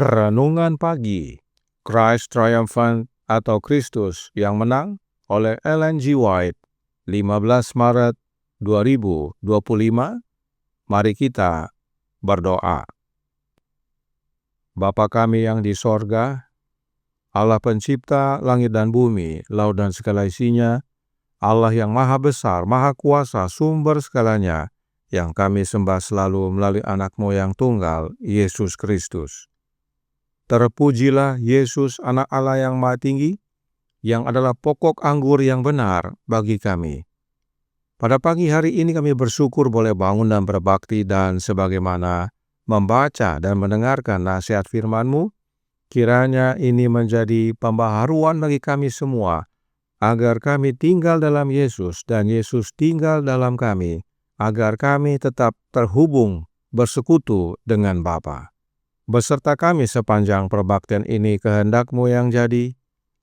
Renungan Pagi, Christ Triumphant atau Kristus yang Menang oleh Ellen G. White, 15 Maret 2025. Mari kita berdoa. Bapa kami yang di sorga, Allah pencipta langit dan bumi, laut dan segala isinya, Allah yang maha besar, maha kuasa, sumber segalanya, yang kami sembah selalu melalui anak-Mu yang tunggal, Yesus Kristus. Terpujilah Yesus, anak Allah yang maha tinggi, yang adalah pokok anggur yang benar bagi kami. Pada pagi hari ini kami bersyukur boleh bangun dan berbakti, dan sebagaimana membaca dan mendengarkan nasihat firman-Mu, kiranya ini menjadi pembaharuan bagi kami semua, agar kami tinggal dalam Yesus dan Yesus tinggal dalam kami, agar kami tetap terhubung bersekutu dengan Bapa. Beserta kami sepanjang perbaktian ini kehendak-Mu yang jadi.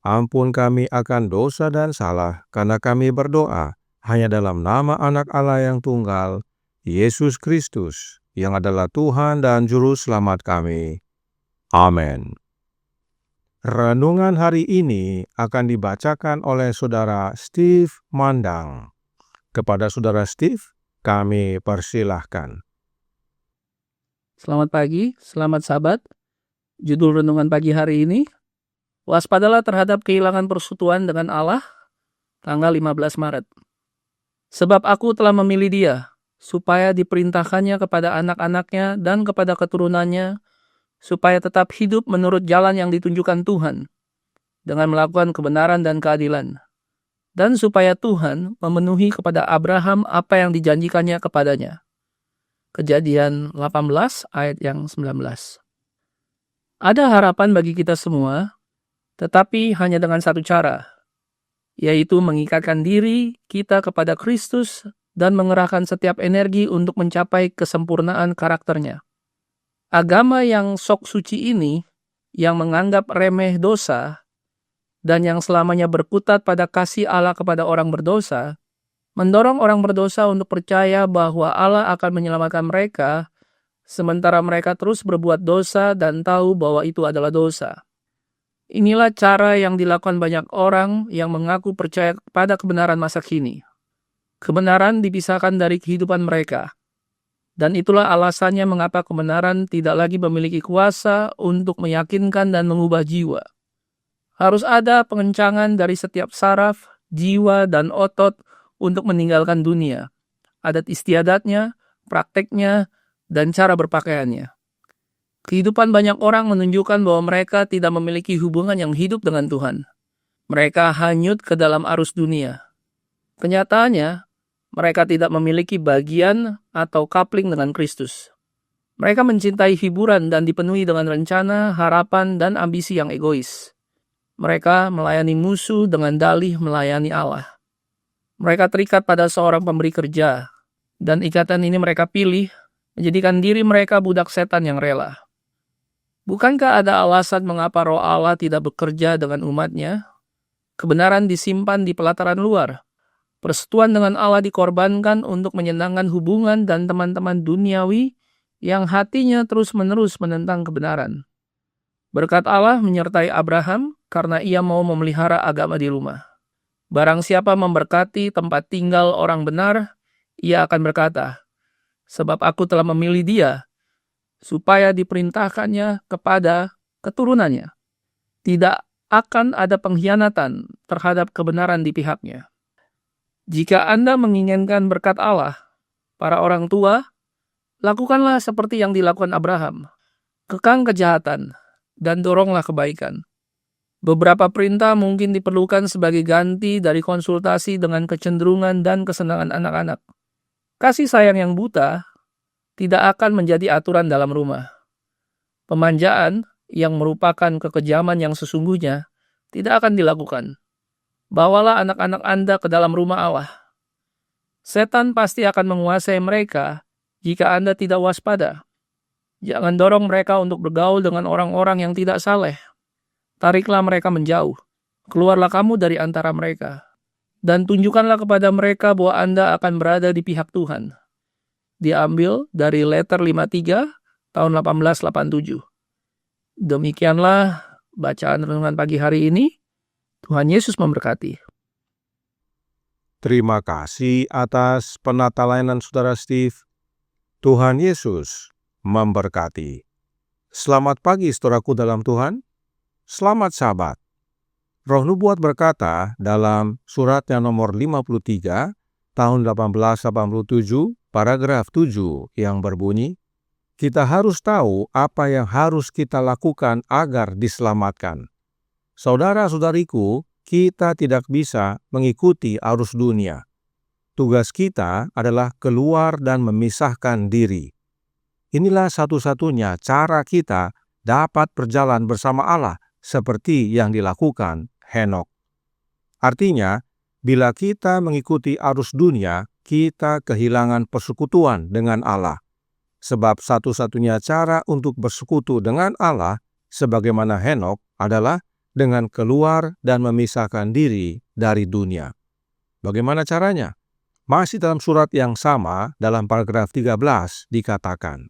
Ampun kami akan dosa dan salah, karena kami berdoa hanya dalam nama anak Allah yang tunggal, Yesus Kristus, yang adalah Tuhan dan Juru Selamat kami. Amin. Renungan hari ini akan dibacakan oleh Saudara Steve Mandang. Kepada Saudara Steve, kami persilahkan. Selamat pagi, selamat sahabat. Judul renungan pagi hari ini, waspadalah terhadap kehilangan persekutuan dengan Allah, tanggal 15 Maret. Sebab aku telah memilih dia, supaya diperintahkannya kepada anak-anaknya dan kepada keturunannya, supaya tetap hidup menurut jalan yang ditunjukkan Tuhan, dengan melakukan kebenaran dan keadilan. Dan supaya Tuhan memenuhi kepada Abraham apa yang dijanjikannya kepadanya. Kejadian 18 ayat yang 19. Ada harapan bagi kita semua, tetapi hanya dengan satu cara, yaitu mengikatkan diri kita kepada Kristus dan mengerahkan setiap energi untuk mencapai kesempurnaan karakternya. Agama yang sok suci ini, yang menganggap remeh dosa, dan yang selamanya berkutat pada kasih Allah kepada orang berdosa, mendorong orang berdosa untuk percaya bahwa Allah akan menyelamatkan mereka, sementara mereka terus berbuat dosa dan tahu bahwa itu adalah dosa. Inilah cara yang dilakukan banyak orang yang mengaku percaya pada kebenaran masa kini. Kebenaran dipisahkan dari kehidupan mereka. Dan itulah alasannya mengapa kebenaran tidak lagi memiliki kuasa untuk meyakinkan dan mengubah jiwa. Harus ada pengencangan dari setiap saraf, jiwa, dan otot untuk meninggalkan dunia, adat istiadatnya, prakteknya, dan cara berpakaiannya. Kehidupan banyak orang menunjukkan bahwa mereka tidak memiliki hubungan yang hidup dengan Tuhan. Mereka hanyut ke dalam arus dunia. Kenyataannya, mereka tidak memiliki bagian atau coupling dengan Kristus. Mereka mencintai hiburan dan dipenuhi dengan rencana, harapan, dan ambisi yang egois. Mereka melayani musuh dengan dalih melayani Allah. Mereka terikat pada seorang pemberi kerja, dan ikatan ini mereka pilih menjadikan diri mereka budak setan yang rela. Bukankah ada alasan mengapa Roh Allah tidak bekerja dengan umatnya? Kebenaran disimpan di pelataran luar. Persekutuan dengan Allah dikorbankan untuk menyenangkan hubungan dan teman-teman duniawi yang hatinya terus-menerus menentang kebenaran. Berkat Allah menyertai Abraham karena ia mau memelihara agama di rumah. Barang siapa memberkati tempat tinggal orang benar, ia akan berkata, sebab aku telah memilih dia, supaya diperintahkannya kepada keturunannya. Tidak akan ada pengkhianatan terhadap kebenaran di pihaknya. Jika Anda menginginkan berkat Allah, para orang tua, lakukanlah seperti yang dilakukan Abraham. Kekang kejahatan, dan doronglah kebaikan. Beberapa perintah mungkin diperlukan sebagai ganti dari konsultasi dengan kecenderungan dan kesenangan anak-anak. Kasih sayang yang buta tidak akan menjadi aturan dalam rumah. Pemanjaan yang merupakan kekejaman yang sesungguhnya tidak akan dilakukan. Bawalah anak-anak Anda ke dalam rumah Allah. Setan pasti akan menguasai mereka jika Anda tidak waspada. Jangan dorong mereka untuk bergaul dengan orang-orang yang tidak saleh. Tariklah mereka menjauh. Keluarlah kamu dari antara mereka. Dan tunjukkanlah kepada mereka bahwa Anda akan berada di pihak Tuhan. Diambil dari Letter 53 tahun 1887. Demikianlah bacaan renungan pagi hari ini. Tuhan Yesus memberkati. Terima kasih atas penata layanan Saudara Steve. Tuhan Yesus memberkati. Selamat pagi saudaraku dalam Tuhan. Selamat Sabat. Roh Nubuat berkata dalam suratnya nomor 53 tahun 1887 paragraf 7 yang berbunyi, kita harus tahu apa yang harus kita lakukan agar diselamatkan. Saudara-saudariku, kita tidak bisa mengikuti arus dunia. Tugas kita adalah keluar dan memisahkan diri. Inilah satu-satunya cara kita dapat berjalan bersama Allah seperti yang dilakukan Henokh. Artinya, bila kita mengikuti arus dunia, kita kehilangan persekutuan dengan Allah. Sebab satu-satunya cara untuk bersekutu dengan Allah, sebagaimana Henokh, adalah dengan keluar dan memisahkan diri dari dunia. Bagaimana caranya? Masih dalam surat yang sama, dalam paragraf 13 dikatakan,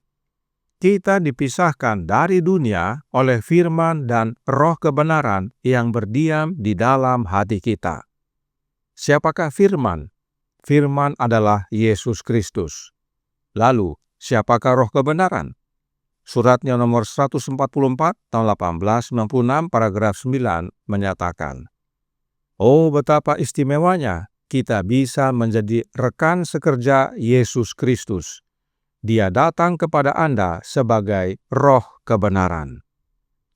kita dipisahkan dari dunia oleh firman dan roh kebenaran yang berdiam di dalam hati kita. Siapakah firman? Firman adalah Yesus Kristus. Lalu, siapakah roh kebenaran? Suratnya nomor 144 tahun 1896 paragraf 9 menyatakan, oh betapa istimewanya kita bisa menjadi rekan sekerja Yesus Kristus. Dia datang kepada Anda sebagai roh kebenaran.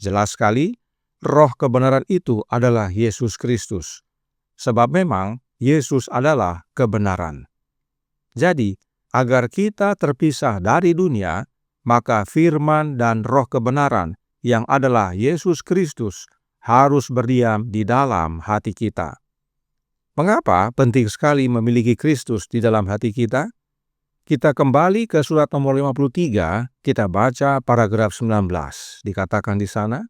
Jelas sekali, roh kebenaran itu adalah Yesus Kristus. Sebab memang Yesus adalah kebenaran. Jadi, agar kita terpisah dari dunia, maka firman dan roh kebenaran yang adalah Yesus Kristus harus berdiam di dalam hati kita. Mengapa penting sekali memiliki Kristus di dalam hati kita? Kita kembali ke surat nomor 53, kita baca paragraf 19. Dikatakan di sana,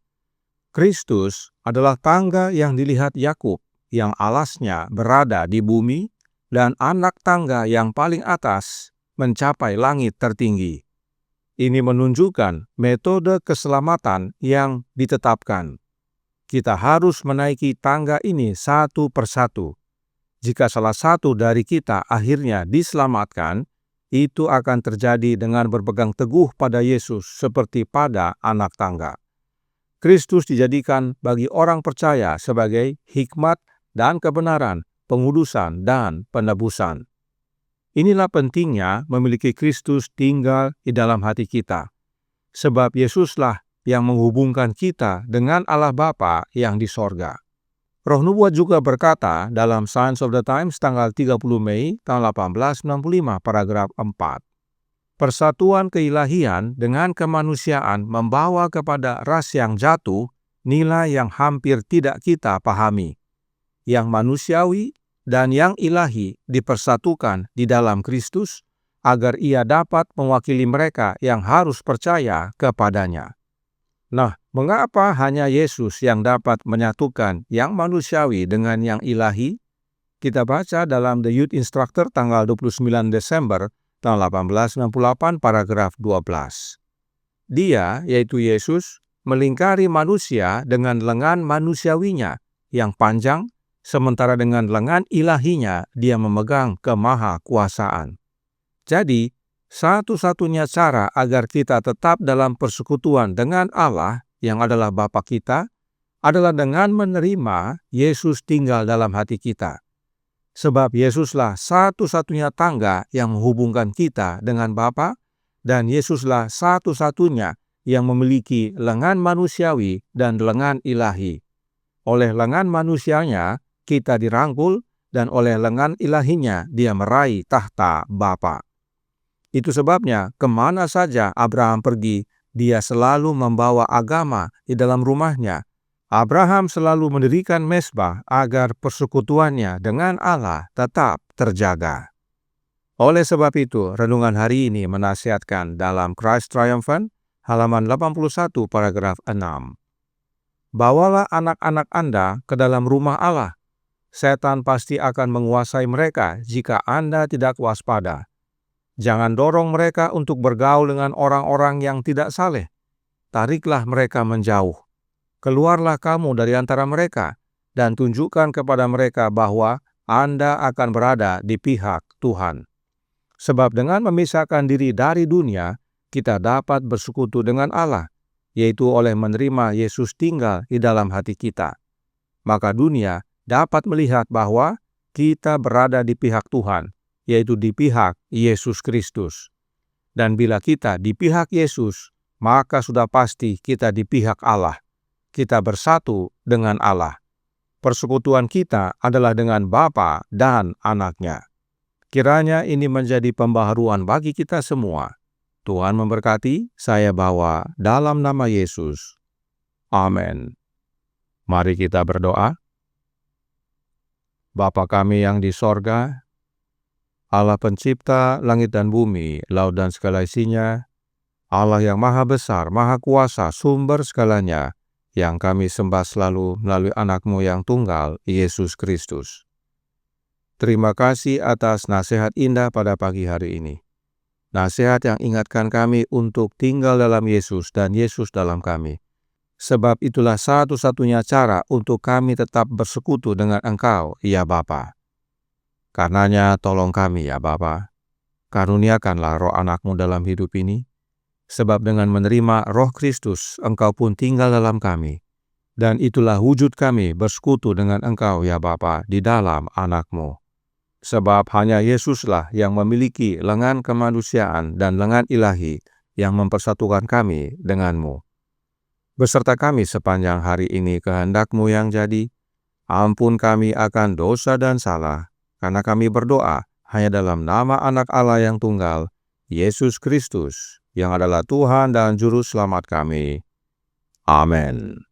Kristus adalah tangga yang dilihat Yakub, yang alasnya berada di bumi, dan anak tangga yang paling atas mencapai langit tertinggi. Ini menunjukkan metode keselamatan yang ditetapkan. Kita harus menaiki tangga ini satu persatu. Jika salah satu dari kita akhirnya diselamatkan, itu akan terjadi dengan berpegang teguh pada Yesus seperti pada anak tangga. Kristus dijadikan bagi orang percaya sebagai hikmat dan kebenaran, pengudusan dan penebusan. Inilah pentingnya memiliki Kristus tinggal di dalam hati kita. Sebab Yesuslah yang menghubungkan kita dengan Allah Bapa yang di sorga. Roh Nubuat juga berkata dalam Science of the Times tanggal 30 Mei tahun 1865 paragraf 4. Persatuan keilahian dengan kemanusiaan membawa kepada ras yang jatuh nilai yang hampir tidak kita pahami. Yang manusiawi dan yang ilahi dipersatukan di dalam Kristus agar ia dapat mewakili mereka yang harus percaya kepadanya. Nah, mengapa hanya Yesus yang dapat menyatukan yang manusiawi dengan yang ilahi? Kita baca dalam The Youth Instructor tanggal 29 Desember tahun 1868 paragraf 12. Dia, yaitu Yesus, melingkari manusia dengan lengan manusiawinya yang panjang, sementara dengan lengan ilahinya dia memegang kemahakuasaan. Jadi, satu-satunya cara agar kita tetap dalam persekutuan dengan Allah yang adalah Bapa kita adalah dengan menerima Yesus tinggal dalam hati kita. Sebab Yesuslah satu-satunya tangga yang menghubungkan kita dengan Bapa, dan Yesuslah satu-satunya yang memiliki lengan manusiawi dan lengan ilahi. Oleh lengan manusianya kita dirangkul, dan oleh lengan ilahinya dia meraih tahta Bapa. Itu sebabnya kemana saja Abraham pergi, dia selalu membawa agama di dalam rumahnya. Abraham selalu mendirikan mezbah agar persekutuannya dengan Allah tetap terjaga. Oleh sebab itu, renungan hari ini menasihatkan dalam Christ Triumphant, halaman 81 paragraf 6. Bawalah anak-anak Anda ke dalam rumah Allah. Setan pasti akan menguasai mereka jika Anda tidak waspada. Jangan dorong mereka untuk bergaul dengan orang-orang yang tidak saleh, tariklah mereka menjauh. Keluarlah kamu dari antara mereka, dan tunjukkan kepada mereka bahwa Anda akan berada di pihak Tuhan. Sebab dengan memisahkan diri dari dunia, kita dapat bersekutu dengan Allah, yaitu oleh menerima Yesus tinggal di dalam hati kita. Maka dunia dapat melihat bahwa kita berada di pihak Tuhan, yaitu di pihak Yesus Kristus. Dan bila kita di pihak Yesus, maka sudah pasti kita di pihak Allah. Kita bersatu dengan Allah. Persekutuan kita adalah dengan Bapa dan Anak-Nya. Kiranya ini menjadi pembaharuan bagi kita semua. Tuhan memberkati, saya bawa dalam nama Yesus. Amin. Mari kita berdoa. Bapa kami yang di sorga, Allah pencipta langit dan bumi, laut dan segala isinya, Allah yang maha besar, maha kuasa, sumber segalanya, yang kami sembah selalu melalui anak-Mu yang tunggal, Yesus Kristus. Terima kasih atas nasihat indah pada pagi hari ini. Nasihat yang ingatkan kami untuk tinggal dalam Yesus dan Yesus dalam kami. Sebab itulah satu-satunya cara untuk kami tetap bersekutu dengan Engkau, ya Bapa. Karenanya tolong kami, ya Bapa. Karuniakanlah roh anak-Mu dalam hidup ini. Sebab dengan menerima roh Kristus, Engkau pun tinggal dalam kami. Dan itulah wujud kami bersekutu dengan Engkau, ya Bapa, di dalam anak-Mu. Sebab hanya Yesuslah yang memiliki lengan kemanusiaan dan lengan ilahi yang mempersatukan kami dengan-Mu. Beserta kami sepanjang hari ini kehendak-Mu yang jadi. Ampun kami akan dosa dan salah, karena kami berdoa hanya dalam nama Anak Allah yang tunggal, Yesus Kristus, yang adalah Tuhan dan Juru Selamat kami. Amin.